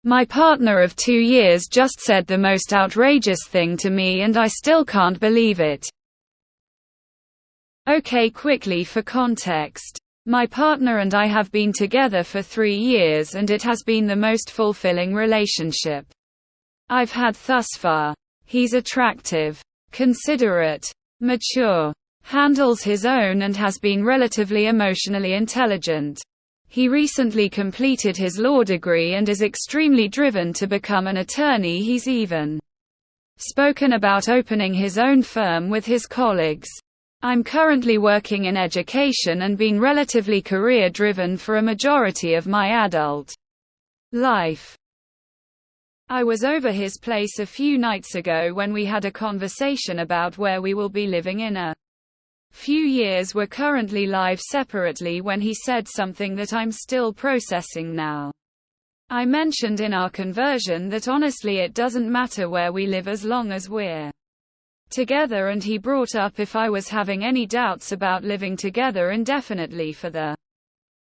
My partner of 2 years just said the most outrageous thing to me and I still can't believe it. Okay, quickly for context. My partner and I have been together for 3 years and it has been the most fulfilling relationship I've had thus far. He's attractive, considerate, mature, handles his own and has been relatively emotionally intelligent. He recently completed his law degree and is extremely driven to become an attorney. He's even spoken about opening his own firm with his colleagues. I'm currently working in education and been relatively career-driven for a majority of my adult life. I was over his place a few nights ago when we had a conversation about where we will be living in a few years. We're currently live separately when he said something that I'm still processing now. I mentioned in our conversion that honestly it doesn't matter where we live as long as we're together, and he brought up if I was having any doubts about living together indefinitely for the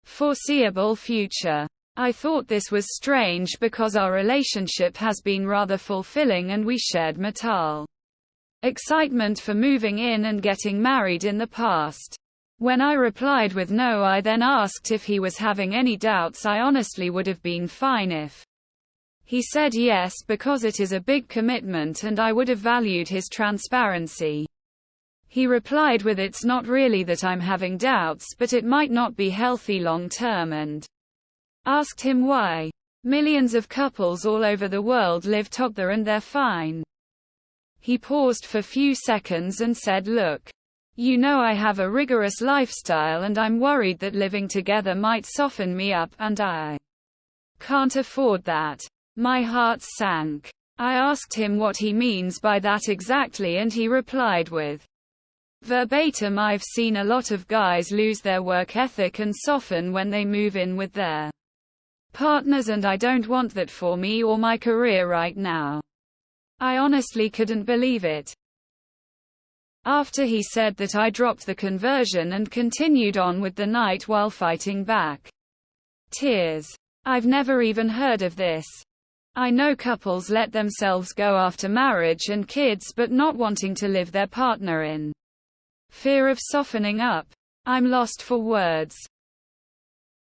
foreseeable future. I thought this was strange because our relationship has been rather fulfilling and we shared mutual excitement for moving in and getting married in the past. When I replied with no, I then asked if he was having any doubts. I honestly would have been fine if he said yes, because it is a big commitment and I would have valued his transparency. He replied with, it's not really that I'm having doubts, but it might not be healthy long term, and asked him why. Millions of couples all over the world live together and they're fine. He paused for few seconds and said, look, you know I have a rigorous lifestyle and I'm worried that living together might soften me up, and I can't afford that. My heart sank. I asked him what he means by that exactly, and he replied with verbatim, I've seen a lot of guys lose their work ethic and soften when they move in with their partners, and I don't want that for me or my career right now. I honestly couldn't believe it. After he said that, I dropped the conversion and continued on with the night while fighting back tears. I've never even heard of this. I know couples let themselves go after marriage and kids, but not wanting to live their partner in fear of softening up. I'm lost for words.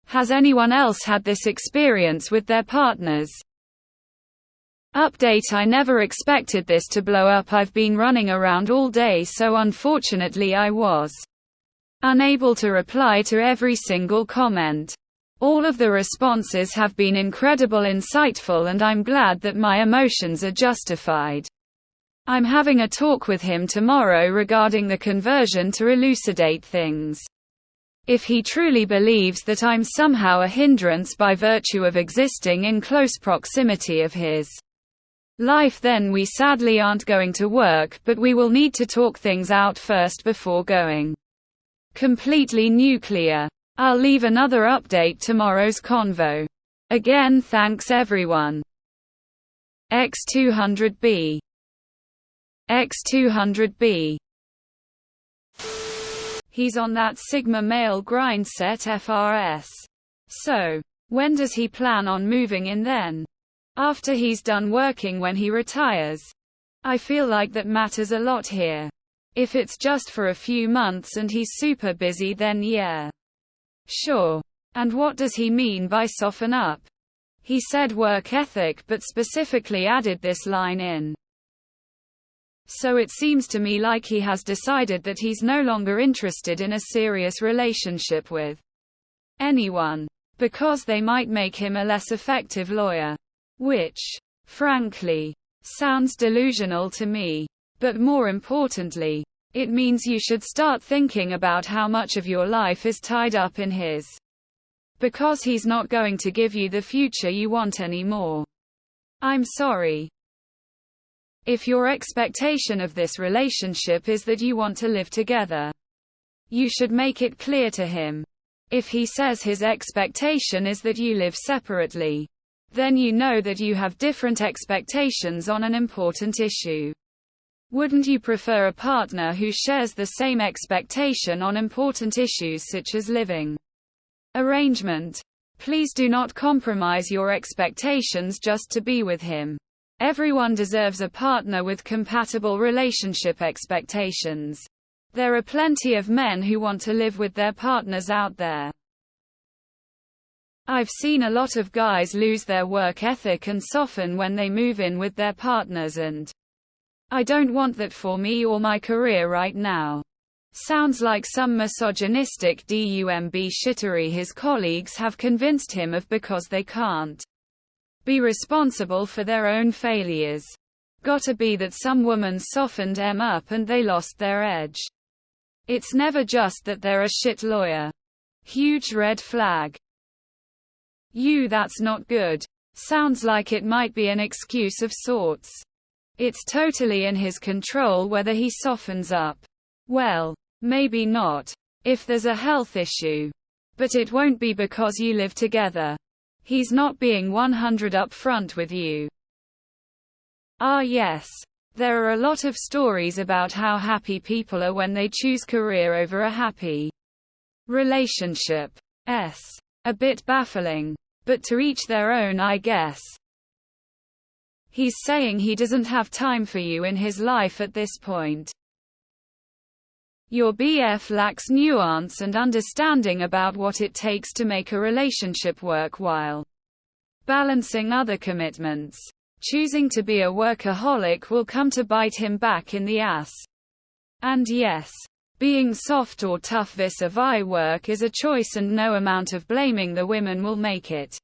Has anyone else had this experience with their partners? Update: I never expected this to blow up. I've been running around all day, so unfortunately I was unable to reply to every single comment. All of the responses have been incredible, insightful, and I'm glad that my emotions are justified. I'm having a talk with him tomorrow regarding the conversion to elucidate things. If he truly believes that I'm somehow a hindrance by virtue of existing in close proximity of his life, then we sadly aren't going to work, but we will need to talk things out first before going completely nuclear. I'll leave another update tomorrow's convo. Again, thanks everyone. X200B. X200B. He's on that Sigma male grind set FRS. So, when does he plan on moving in then? After he's done working, when he retires? I feel like that matters a lot here. If it's just for a few months and he's super busy, then yeah. Sure. And what does he mean by soften up? He said work ethic, but specifically added this line in. So it seems to me like he has decided that he's no longer interested in a serious relationship with anyone, because they might make him a less effective lawyer. Which, frankly, sounds delusional to me. But more importantly, it means you should start thinking about how much of your life is tied up in his. Because he's not going to give you the future you want anymore. I'm sorry. If your expectation of this relationship is that you want to live together, you should make it clear to him. If he says his expectation is that you live separately, then you know that you have different expectations on an important issue. Wouldn't you prefer a partner who shares the same expectation on important issues such as living arrangement? Please do not compromise your expectations just to be with him. Everyone deserves a partner with compatible relationship expectations. There are plenty of men who want to live with their partners out there. I've seen a lot of guys lose their work ethic and soften when they move in with their partners, and I don't want that for me or my career right now. Sounds like some misogynistic dumb shittery his colleagues have convinced him of because they can't be responsible for their own failures. Gotta be that some woman softened em up and they lost their edge. It's never just that they're a shit lawyer. Huge red flag. That's not good. Sounds like it might be an excuse of sorts. It's totally in his control whether he softens up. Well, maybe not, if there's a health issue. But it won't be because you live together. He's not being 100 upfront with you. Yes. There are a lot of stories about how happy people are when they choose career over a happy relationship. A bit baffling. But to each their own, I guess. He's saying he doesn't have time for you in his life at this point. Your BF lacks nuance and understanding about what it takes to make a relationship work while balancing other commitments. Choosing to be a workaholic will come to bite him back in the ass. And yes, being soft or tough vis-a-vis work is a choice, and no amount of blaming the women will make it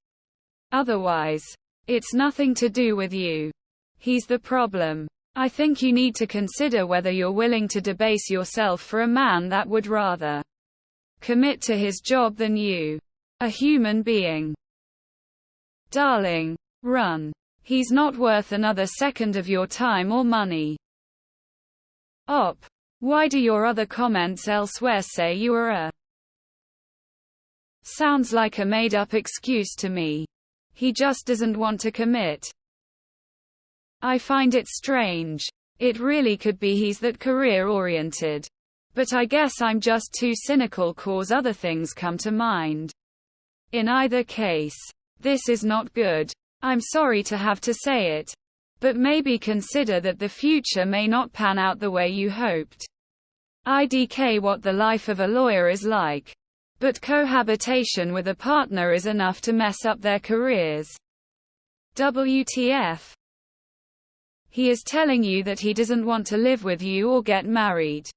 otherwise. It's nothing to do with you. He's the problem. I think you need to consider whether you're willing to debase yourself for a man that would rather commit to his job than you, a human being. Darling, run. He's not worth another second of your time or money. Why do your other comments elsewhere say you are a... Sounds like a made-up excuse to me. He just doesn't want to commit. I find it strange. It really could be he's that career-oriented. But I guess I'm just too cynical, cause other things come to mind. In either case, this is not good. I'm sorry to have to say it. But maybe consider that the future may not pan out the way you hoped. IDK what the life of a lawyer is like. But cohabitation with a partner is enough to mess up their careers. WTF? He is telling you that he doesn't want to live with you or get married.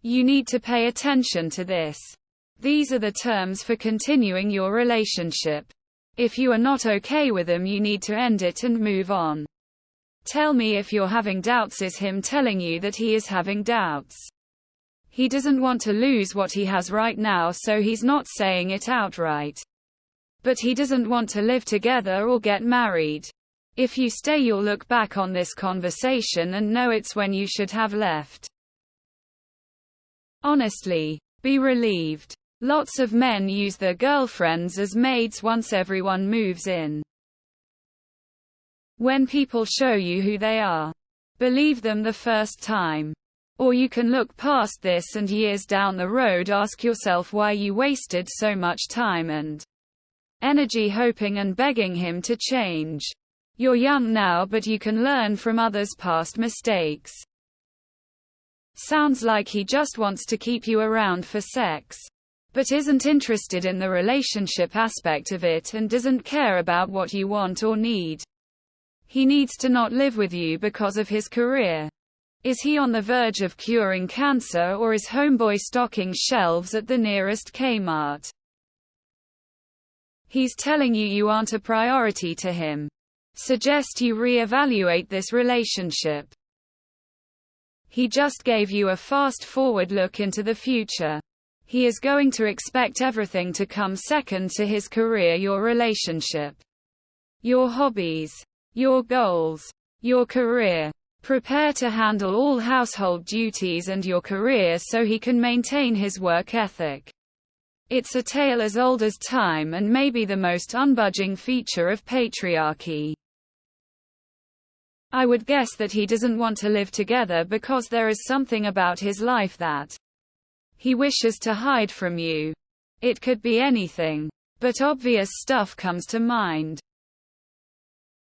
You need to pay attention to this. These are the terms for continuing your relationship. If you are not okay with them, you need to end it and move on. Tell me if you're having doubts. Is him telling you that he is having doubts? He doesn't want to lose what he has right now, so he's not saying it outright. But he doesn't want to live together or get married. If you stay, you'll look back on this conversation and know it's when you should have left. Honestly, be relieved. Lots of men use their girlfriends as maids once everyone moves in. When people show you who they are, believe them the first time. Or you can look past this and years down the road ask yourself why you wasted so much time and energy hoping and begging him to change. You're young now, but you can learn from others' past mistakes. Sounds like he just wants to keep you around for sex, but isn't interested in the relationship aspect of it and doesn't care about what you want or need. He needs to not live with you because of his career. Is he on the verge of curing cancer, or is homeboy stocking shelves at the nearest Kmart? He's telling you you aren't a priority to him. Suggest you reevaluate this relationship. He just gave you a fast-forward look into the future. He is going to expect everything to come second to his career, your relationship, your hobbies, your goals, your career. Prepare to handle all household duties and your career so he can maintain his work ethic. It's a tale as old as time and maybe the most unbudging feature of patriarchy. I would guess that he doesn't want to live together because there is something about his life that he wishes to hide from you. It could be anything. But obvious stuff comes to mind.